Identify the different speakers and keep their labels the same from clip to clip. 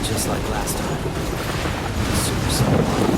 Speaker 1: Just like last time. Super simple.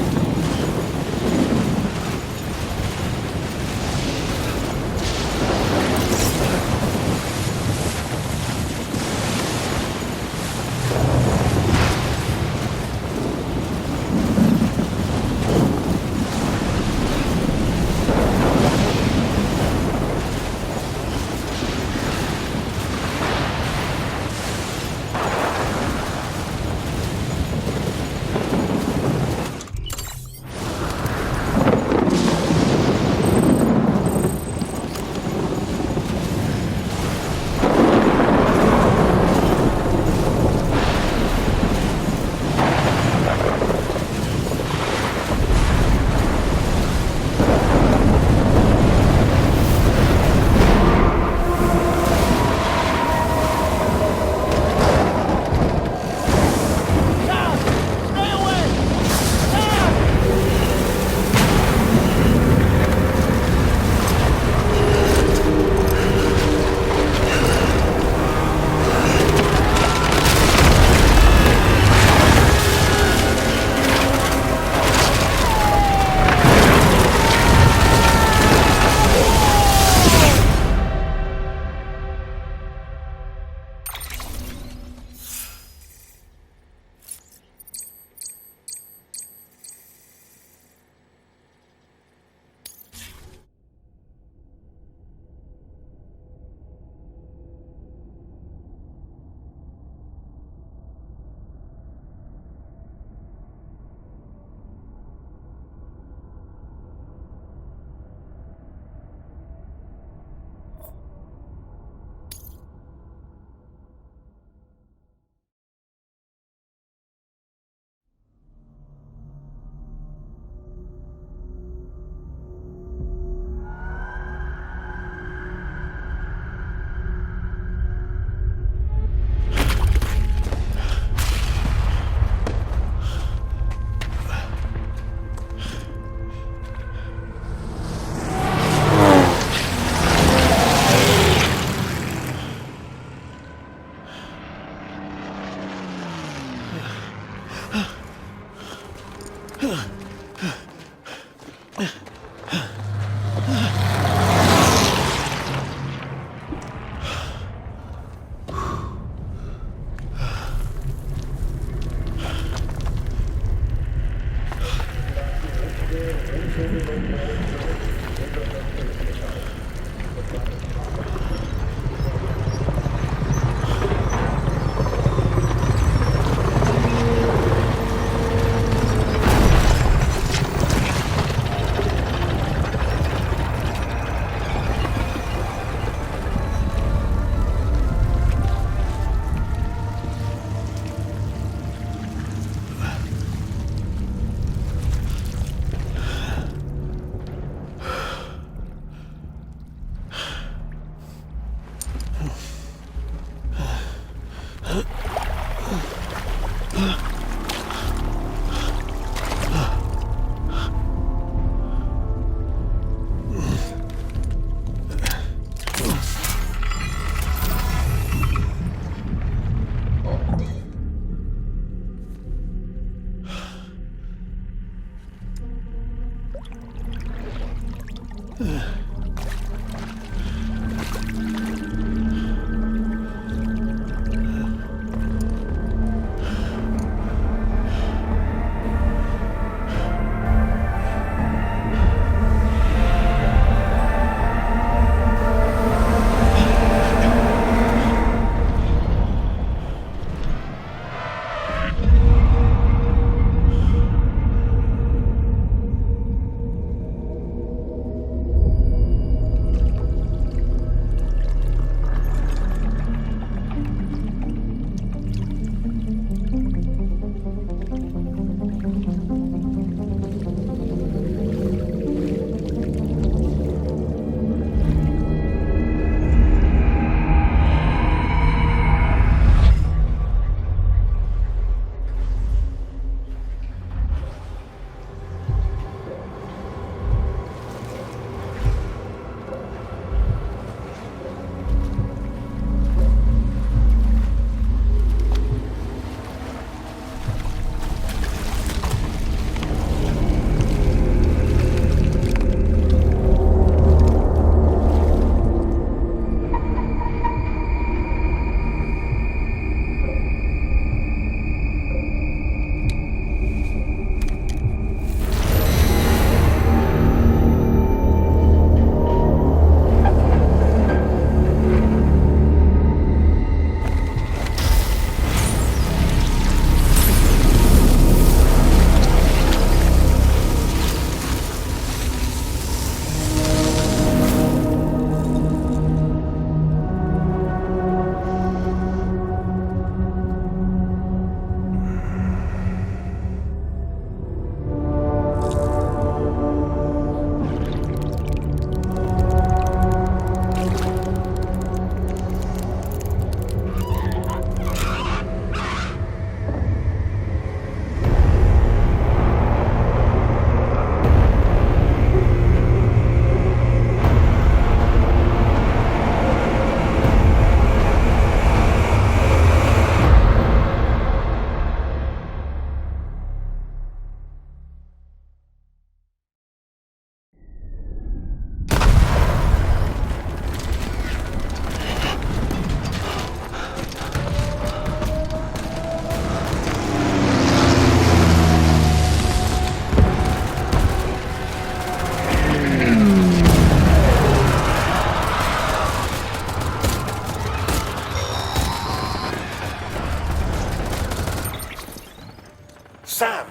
Speaker 2: Sam!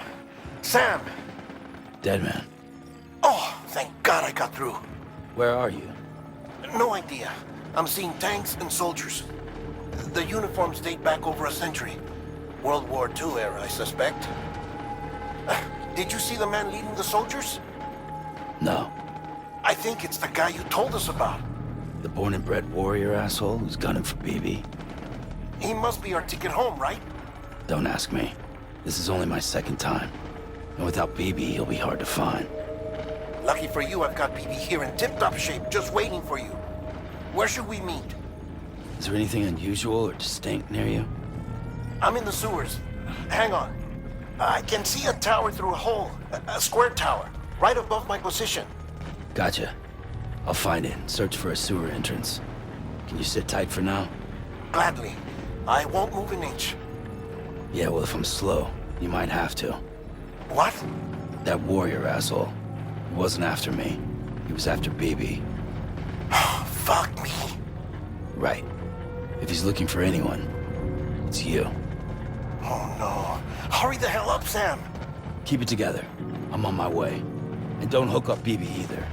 Speaker 2: Sam!
Speaker 1: Dead man.
Speaker 2: Oh, thank God I got through.
Speaker 1: Where are you?
Speaker 2: No idea. I'm seeing tanks and soldiers. The uniforms date back over a century. World War II era, I suspect. Did you see the man leading the soldiers?
Speaker 1: No.
Speaker 2: I think it's the guy you told us about.
Speaker 1: The born and bred warrior asshole who's gunning for BB?
Speaker 2: He must be our ticket home, right?
Speaker 1: Don't ask me. This is only my second time. And without BB, he'll be hard to find.
Speaker 2: Lucky for you, I've got BB here in tip-top shape, just waiting for you. Where should we meet?
Speaker 1: Is there anything unusual or distinct near you?
Speaker 2: I'm in the sewers. Hang on. I can see a tower through a hole. A square tower, right above my position.
Speaker 1: Gotcha. I'll find it and search for a sewer entrance. Can you sit tight for now?
Speaker 2: Gladly. I won't move an inch.
Speaker 1: Yeah, well, if I'm slow, you might have to.
Speaker 2: What?
Speaker 1: That warrior asshole. He wasn't after me. He was after BB.
Speaker 2: Fuck me.
Speaker 1: Right. If he's looking for anyone, it's you.
Speaker 2: Oh no. Hurry the hell up, Sam.
Speaker 1: Keep it together. I'm on my way. And don't hook up BB either.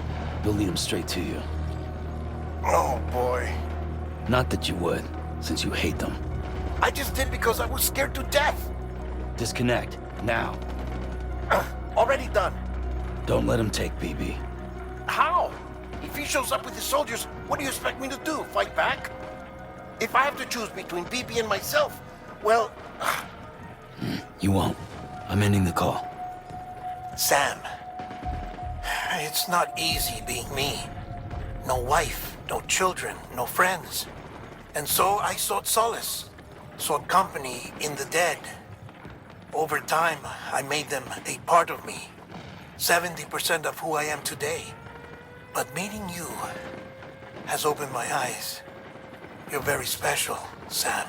Speaker 1: You'll lead him straight to you.
Speaker 2: Oh boy.
Speaker 1: Not that you would, since you hate them.
Speaker 2: I just did because I was scared to death.
Speaker 1: Disconnect, now.
Speaker 2: Already done.
Speaker 1: Don't let him take BB.
Speaker 2: How? If he shows up with his soldiers, what do you expect me to do? Fight back? If I have to choose between BB and myself, well...
Speaker 1: You won't. I'm ending the call.
Speaker 2: Sam, it's not easy being me. No wife, no children, no friends. And so I sought solace, sought company in the dead. Over time, I made them a part of me. 70% of who I am today. But meeting you has opened my eyes. You're very special, Sam.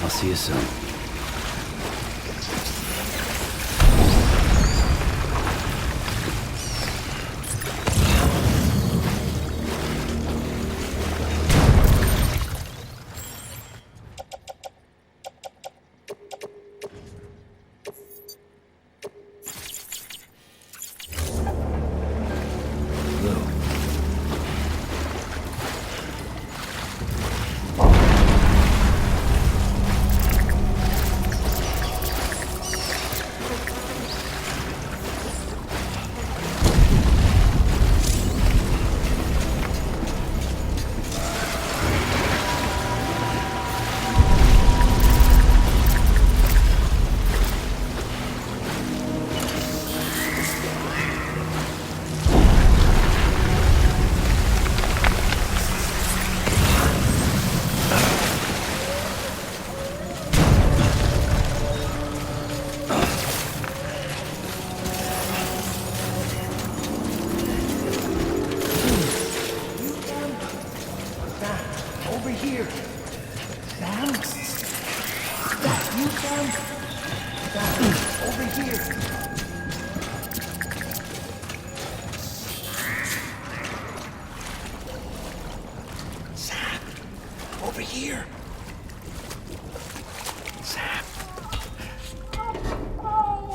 Speaker 1: See you soon.
Speaker 2: here. Sam? That you, Sam? Sam, over here. Sam, over here. Sam.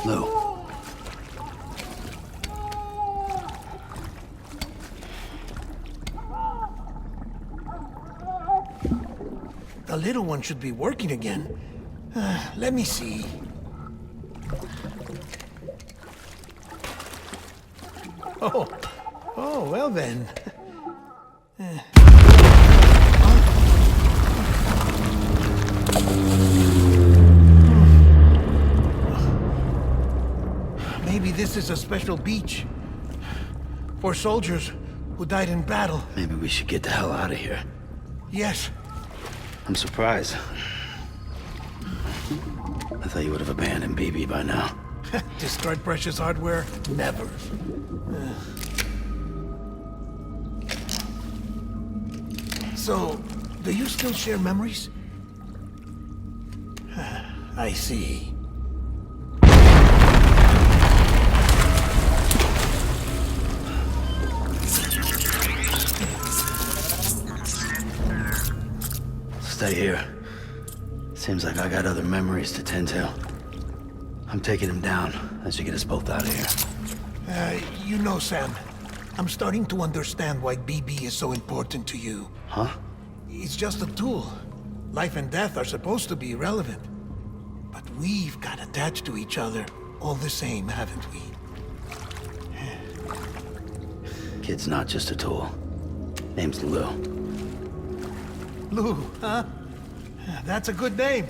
Speaker 1: Lou.
Speaker 2: The little one should be working again. Let me see. Oh, well then. Maybe this is a special beach for soldiers who died in battle.
Speaker 1: Maybe we should get the hell out of here.
Speaker 2: Yes.
Speaker 1: I'm surprised. I thought you would have abandoned BB by now.
Speaker 2: Destroyed precious hardware? Never. So, do you still share memories? I see.
Speaker 1: Stay here. Seems like I got other memories to tend to. I'm taking him down. That should get us both out of here.
Speaker 2: You know, Sam, I'm starting to understand why BB is so important to you.
Speaker 1: Huh?
Speaker 2: It's just a tool. Life and death are supposed to be irrelevant. But we've got attached to each other all the same, haven't we?
Speaker 1: Kid's not just a tool. Name's Lou.
Speaker 2: Lou, huh? That's a good name.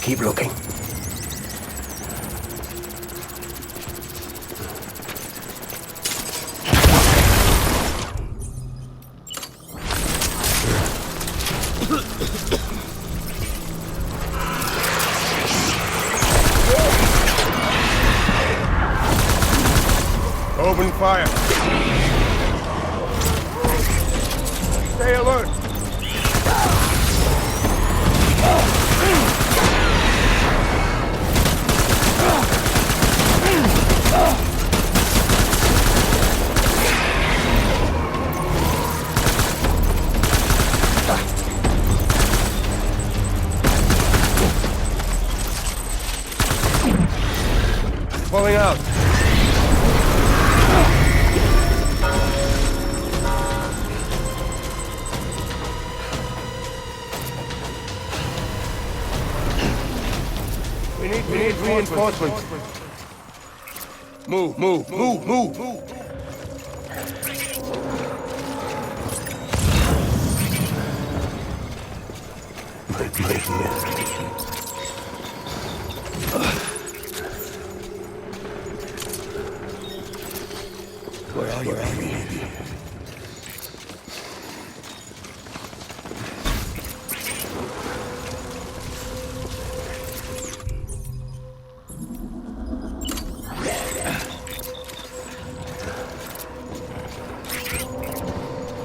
Speaker 3: Keep looking.
Speaker 4: Open fire. Stay alert. Falling out. We need reinforcements. Move.
Speaker 1: Where are you, baby?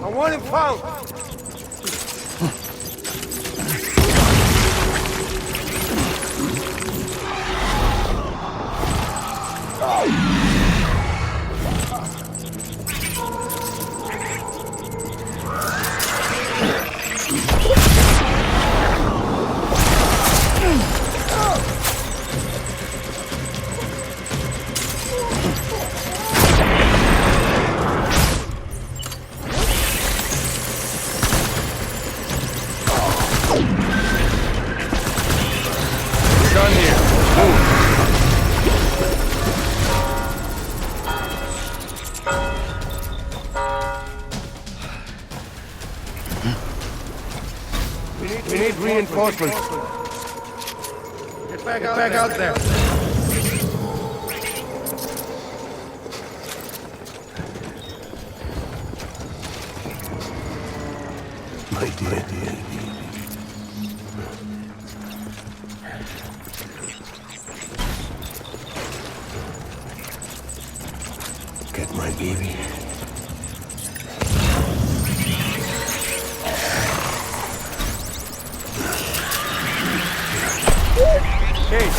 Speaker 4: I want him found. Done here. Move. We need reinforcements. Get back out there.
Speaker 1: My dear. Get my baby.
Speaker 4: Hey.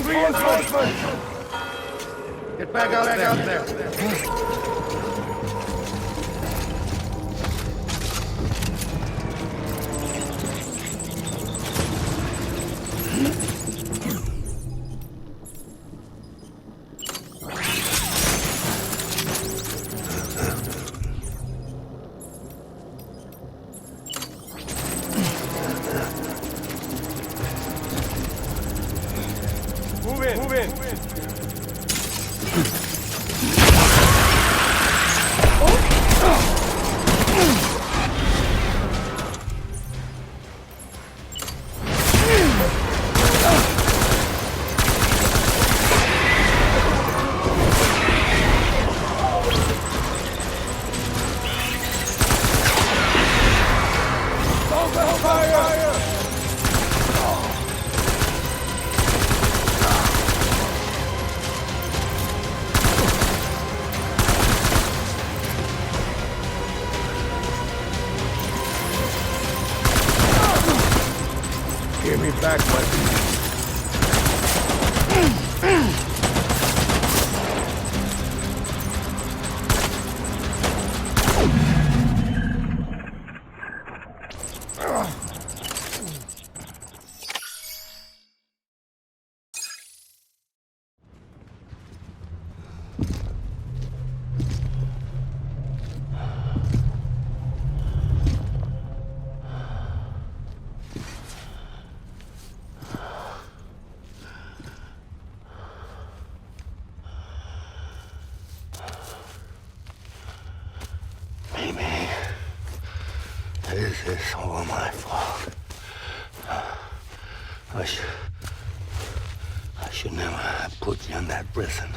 Speaker 4: Reinforcements! Get back out there. Move in.
Speaker 3: is all my fault. I should never have put you in that prison.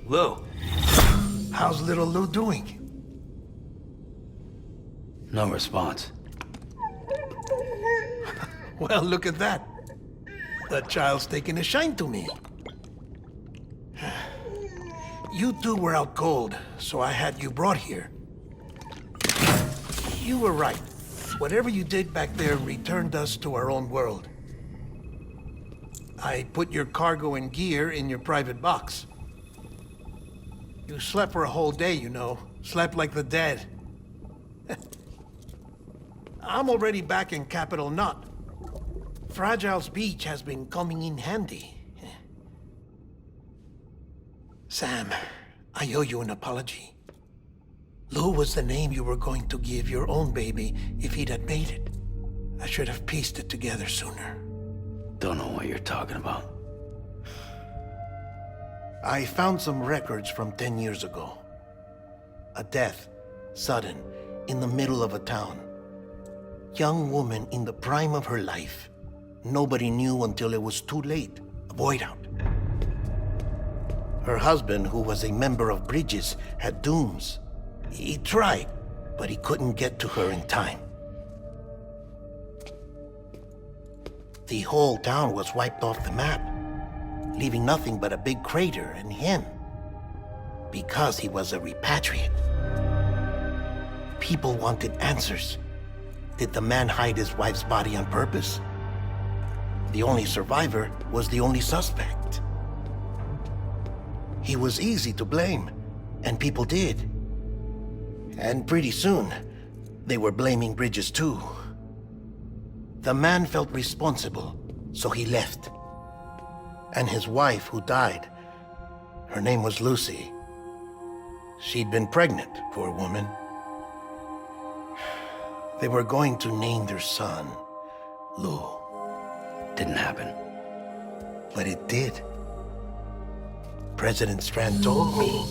Speaker 2: Lou. How's little Lou doing?
Speaker 1: No response.
Speaker 2: Well, look at that. The child's taking a shine to me. You two were out cold, so I had you brought here. You were right. Whatever you did back there returned us to our own world. I put your cargo and gear in your private box. You slept for a whole day, you know. Slept like the dead. I'm already back in Capital Knot. Fragile's beach has been coming in handy. Sam, I owe you an apology. Lou was the name you were going to give your own baby if he'd had made it. I should have pieced it together sooner.
Speaker 1: Don't know what you're talking about.
Speaker 2: I found some records from 10 years ago. A death, sudden, in the middle of a town. Young woman in the prime of her life. Nobody knew until it was too late. A void out. Her husband, who was a member of Bridges, had dooms. He tried, but he couldn't get to her in time. The whole town was wiped off the map, leaving nothing but a big crater and him. Because he was a repatriate. People wanted answers. Did the man hide his wife's body on purpose? The only survivor was the only suspect. He was easy to blame, and people did. And pretty soon, they were blaming Bridges too. The man felt responsible, so he left. And his wife, who died, her name was Lucy. She'd been pregnant, poor woman. They were going to name their son Lou.
Speaker 1: Didn't happen.
Speaker 2: But it did. President Strand told me.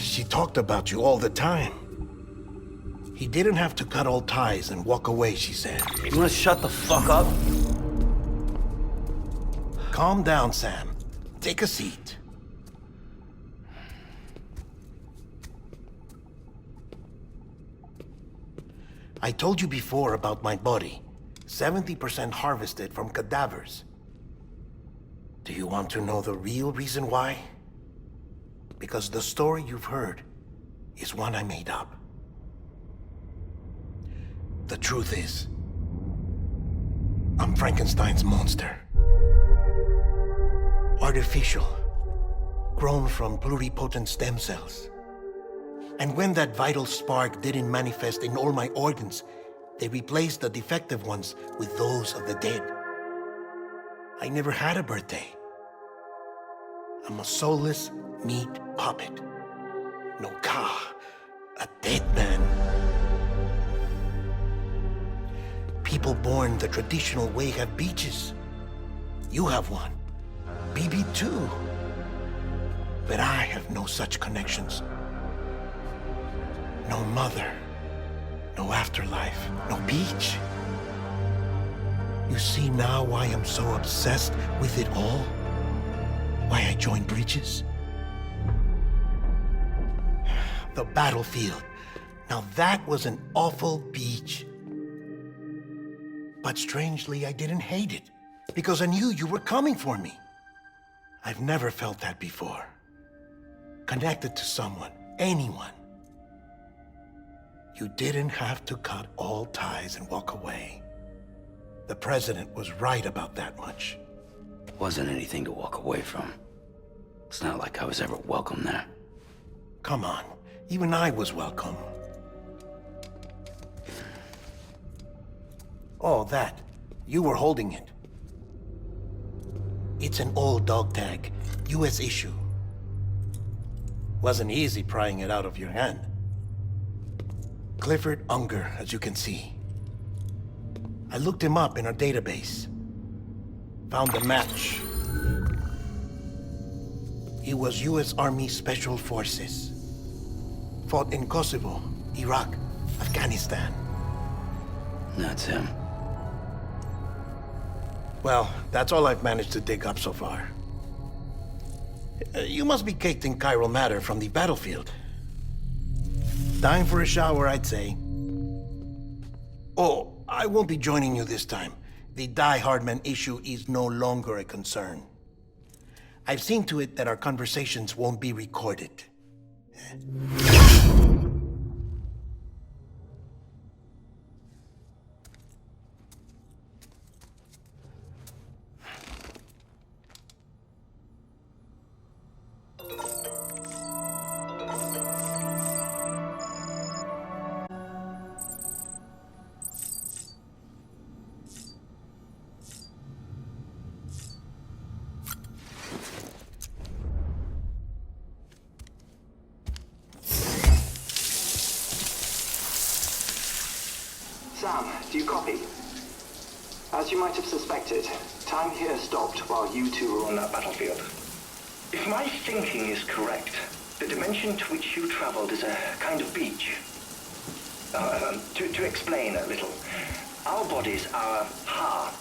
Speaker 2: She talked about you all the time. He didn't have to cut all ties and walk away, she said.
Speaker 1: You wanna shut the fuck up?
Speaker 2: Calm down, Sam. Take a seat. I told you before about my body. 70% harvested from cadavers. Do you want to know the real reason why? Because the story you've heard is one I made up. The truth is, I'm Frankenstein's monster. Artificial, grown from pluripotent stem cells. And when that vital spark didn't manifest in all my organs, they replaced the defective ones with those of the dead. I never had a birthday. I'm a soulless meat puppet. No car, a dead man. People born the traditional way have beaches. You have one. BB too. But I have no such connections. No mother, no afterlife, no beach. You see now why I'm so obsessed with it all? Why I joined Bridges? The battlefield. Now that was an awful beach. But strangely, I didn't hate it, because I knew you were coming for me. I've never felt that before. Connected to someone, anyone. You didn't have to cut all ties and walk away. The president was right about that much.
Speaker 1: Wasn't anything to walk away from. It's not like I was ever welcome there.
Speaker 2: Come on, even I was welcome. Oh, that. You were holding it. It's an old dog tag, US issue. Wasn't easy prying it out of your hand. Clifford Unger, as you can see. I looked him up in our database. Found a match. He was US Army Special Forces. Fought in Kosovo, Iraq, Afghanistan.
Speaker 1: That's him.
Speaker 2: Well, that's all I've managed to dig up so far. You must be caked in chiral matter from the battlefield. Time for a shower, I'd say. Oh, I won't be joining you this time. The Die Hardman issue is no longer a concern. I've seen to it that our conversations won't be recorded.
Speaker 5: Sam, do you copy? As you might have suspected, time here stopped while you two were on that battlefield.
Speaker 6: If my thinking is correct, the dimension to which you traveled is a kind of beach. To explain a little, our bodies, our ha,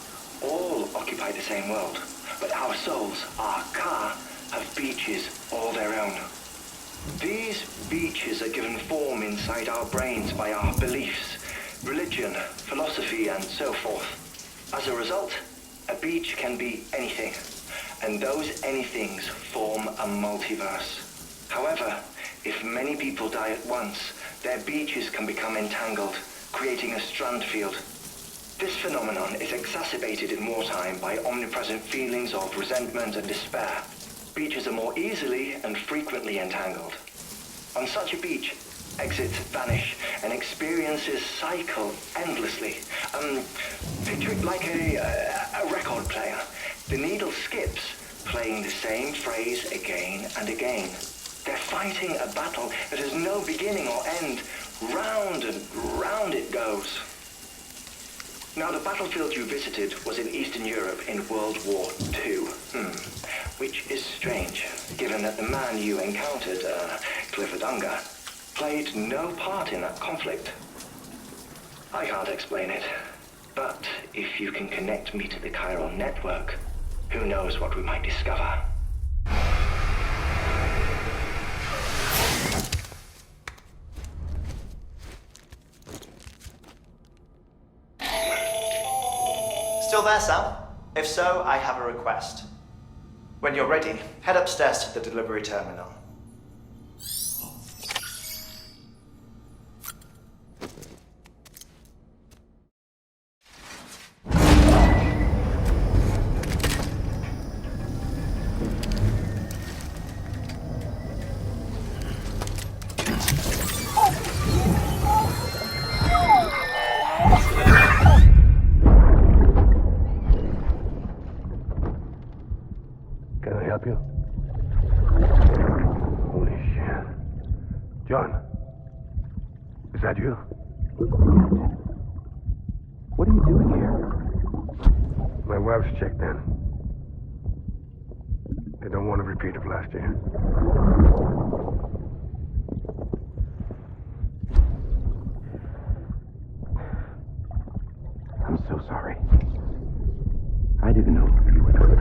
Speaker 6: all occupy the same world, but our souls, our ka, have beaches all their own. These beaches are given form inside our brains by our beliefs, religion, philosophy, and so forth. As a result, a beach can be anything, and those anythings form a multiverse. However, if many people die at once, their beaches can become entangled, creating a strand field. This phenomenon is exacerbated in wartime by omnipresent feelings of resentment and despair. Beaches are more easily and frequently entangled. On such a beach, exits vanish and experiences cycle endlessly. Picture it like a record player. The needle skips, playing the same phrase again and again. They're fighting a battle that has no beginning or end. Round and round it goes. Now, the battlefield you visited was in Eastern Europe in World War II. Which is strange, given that the man you encountered, Clifford, played no part in that conflict. I can't explain it, but if you can connect me to the chiral network, who knows what we might discover.
Speaker 7: Still there, Sam? If so, I have a request. When you're ready, head upstairs to the delivery terminal.
Speaker 3: Can I help you? Holy shit. John, is that you?
Speaker 1: What are you doing here?
Speaker 3: My wife's checked in. They don't want a repeat of last year.
Speaker 1: I'm so sorry. I didn't know you were coming.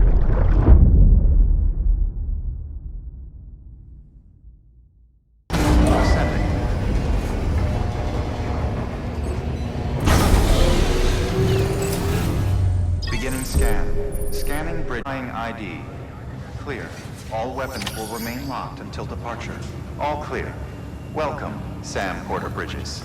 Speaker 8: Beginning scan. Scanning bridge ID. Clear. All weapons will remain locked until departure. All clear. Welcome, Sam Porter Bridges.